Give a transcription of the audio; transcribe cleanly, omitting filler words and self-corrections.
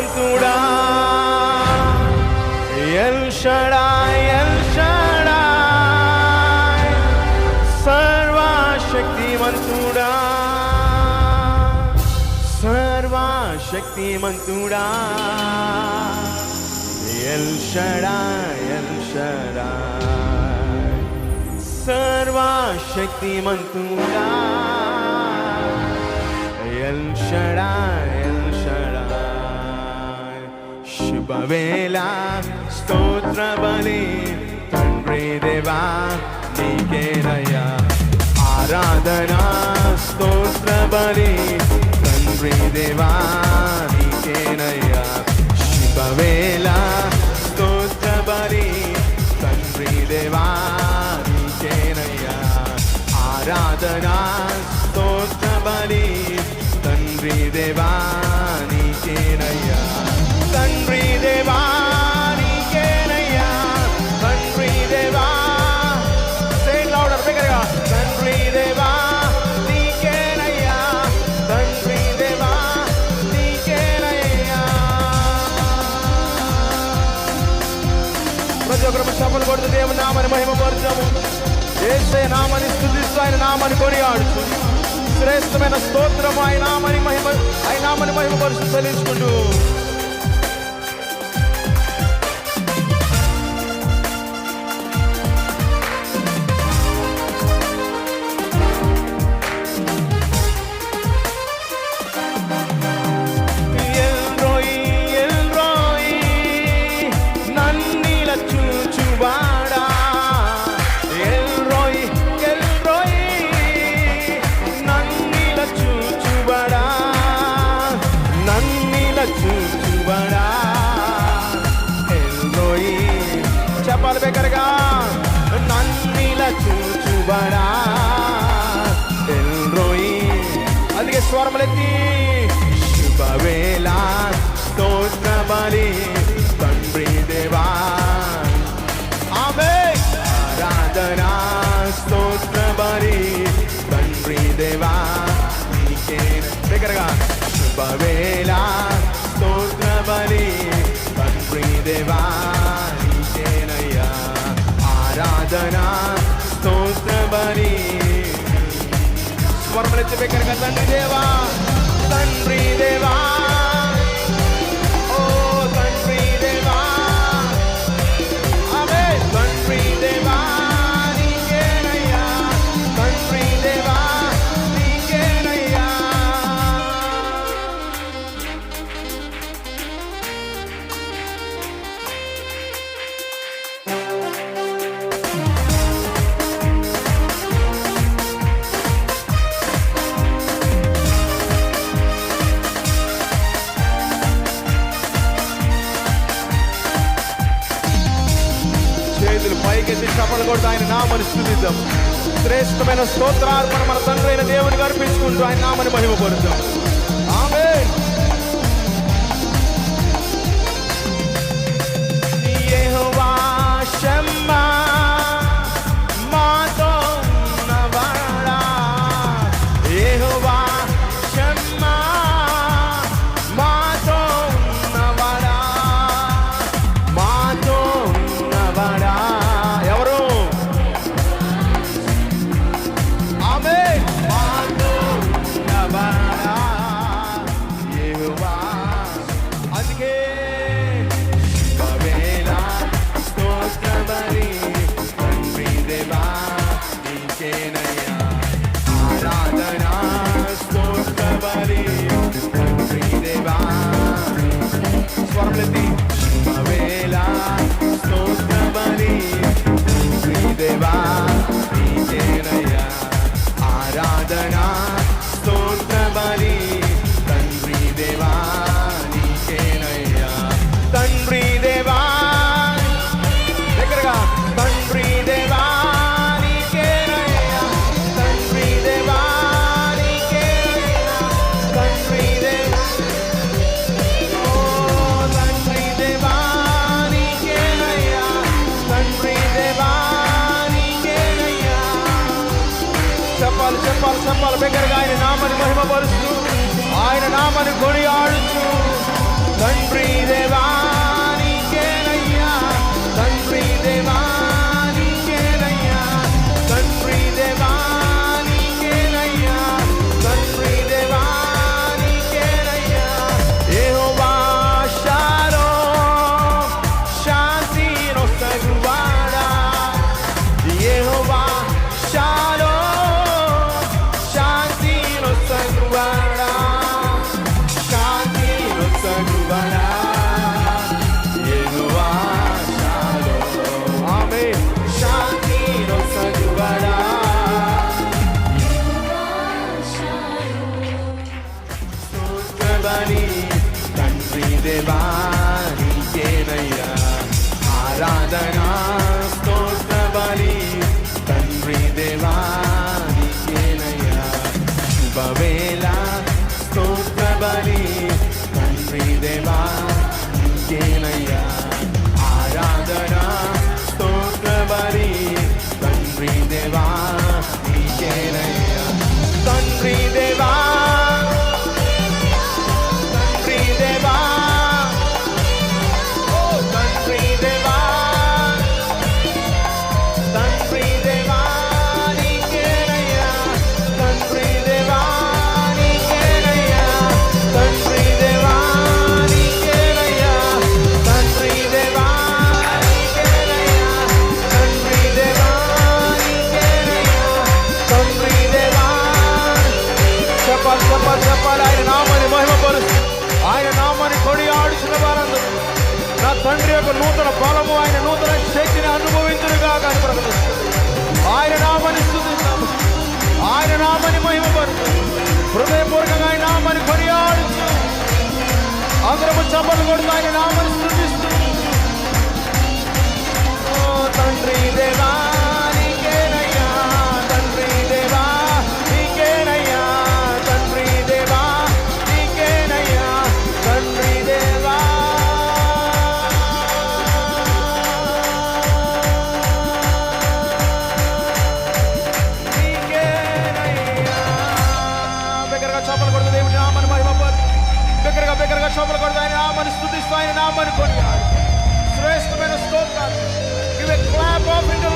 శక్తిమంతుడా El Shaddai El Shaddai సర్వశక్తిమంతుడా సర్వశక్తిమంతుడా El Shaddai El Shaddai సర్వశక్తిమంతుడా ఎల్ షడాయ్ ఎల్ షడాయ్ శుభవేళ స్తోత్ర బలి తండ్రి దేవా నీకేనయ్యా ఆరాధన స్తోత్ర బలి తండ్రి దేవా నీకేనయ్యా శుభవేళ స్తోత్ర బలి తండ్రి దేవా నీకేనయ్యా ఆరాధన స్తోత్ర బలి తండ్రి దేవా నీకేనయ్యా తండ్రి దేవా నీకేనయ్యా తండ్రి దేవా సే లౌడర్ బిగ్గరగా తండ్రి దేవా నీకేనయ్యా తండ్రి దేవా నీకేనయ్యా ప్రతి ఒక్కరు చప్పలు కొడుతూ దేవుని నామని మహిమపరచము యేసే నామని స్తుతిస్తూ ఆయన నామని కొనియాడుతూ శ్రేష్టమైన స్తోత్రము ఆయన నామని మహిమపరుస్తూ చెల్లించుకుంటూ చెప్పాలి బెగ్గరగా నన్నిలా చూచుబడా ఎల్రోయి అందుకే స్వరములెత్తి శుభవేళ స్తోత్ర బలి తండ్రి దేవా ఆమేన్ ఆరాధన స్తోత్ర బలి తండ్రి దేవా నీకే బెగ్గరగా శుభవేళ స్తోత్ర బలి తండ్రి దేవా నీకేనయ్యా ఆరాధన స్తోత్ర బలి స్వరములెత్తి బెగ్గరగా తండ్రి దేవా తండ్రి దేవా ఓ తండ్రి దేవా ఆమేన్ తండ్రి దేవా నీకేనయ్యా తండ్రి దేవా నీకేనయ్యా పైకెత్తి చప్పలు కొడుతూ ఆయన నామని స్తుతిద్దాం శ్రేష్టమైన స్తోత్రార్పణ మన తండ్రి అయిన దేవునికి అర్పించుకుంటూ ఆయన నామని మహిమపరుద్దాం ఆమేన్ యెహోవా షమ్మా మాతో ఉన్నవాడా యెహోవా షమ్మా మాతో ఉన్నవాడా మాతో ఉన్నవాడా ఎవరు ఆమేన్ మాతో ఉన్నవాడా యెహోవా అందుకే శుభవేళ స్తోత్ర బలి తండ్రి దేవా నీకేనయ్యా ఆరాధన స్తోత్ర బలి తండ్రి దేవా స్వరములెత్తి శుభవేళ స్తోత్ర బలి తండ్రి దేవా నీకేనయ్యా ఆరాధన స్తోత్ర బలి తండ్రి దేవా నీకేనయ్యా తండ్రి దేవా దగ్గరగా తండ్రి దేవా నీకేనయ్యా తండ్రి దేవా నీకేనయ్యా తండ్రి దేవా ఓ తండ్రి దేవా నీకేనయ్యా తండ్రి దేవా నీకేనయ్యా చెప్పాలి చెప్పాలి చెప్పాలి బెగ్గరగా ఆయన నామని మహిమపరుస్తూ ఆయన నామని కొనియాడుతూ తండ్రి దేవా నీకేనయ్యా, తండ్రి దేవా నీకేనయ్యా, తండ్రి దేవా నీకేనయ్యా, తండ్రి దేవా నీకేనయ్యా. యెహోవా షాలోమ్ శాంతినొసగువాడా, యెహోవా షాలోమ్ శాంతినొసగువాడా, శాంతినొసగువాడా, యెహోవా షాలోమ్. ఆమేన్. శాంతినొసగువాడా, స్తోత్రబలి తండ్రి దేవా నీకేనయ్యా, ఆరాధన స్తోత్రబలి తండ్రి దేవా నీకేనయ్యా, శుభవేళ స్తోత్రబలి తండ్రి దేవా నీకేనయ్యా, ఆరాధన స్తోత్రబలి తండ్రి దేవా నీకేనయ్యా, తండ్రి దేవా తండ్రి దేవా, ఓ తండ్రి దేవా, తండ్రి దేవా నీకేనయ్యా, తండ్రి దేవా నీకేనయ్యా, తండ్రి దేవా నీకేనయ్యా, తండ్రి దేవా నీకేనయ్యా, తండ్రి దేవా నీకేనయ్యా, తండ్రి దేవా. చెప్పాలి చెప్పాలి చెప్పాలి. ఆయన నామాన్ని మహిమపరుస్తూ ఆయన నామాన్ని కొనియాడుచున్న వారందరూ నా తండ్రి యొక్క నూతన బలము, ఆయన నూతన శక్తిని అనుభవించునుగా అని ప్రకటిస్తుంది. ఆయన నామాన్ని స్తుతిస్తాము, ఆయన నామాన్ని మహిమపరుస్తూ హృదయపూర్వకంగా ఆయన నామాన్ని కొనియాడుచు అందరము చప్పట్లు కొడుతూ ఆయన నామాన్ని స్తుతిస్తూ, ఓ తండ్రి దేవా నీకేనయ్యా, తండ్రి దేవా నీకేనయ్యా, తండ్రి దేవా నీకేనయ్యా, తండ్రి దేవా. నీకేనయ్యా. బిగ్గరగా చప్పట్లు కొడుతూ దేవుని నామాన్ని మహిమపరుస్తూ, బిగ్గరగా చప్పట్లు కొడుతూ ఆయన నామాన్ని స్తుతిస్తూ ఆయన నామాన్ని కొనియాడు. శ్రేష్టమైన స్తోత్రాలు. Give a clap offering to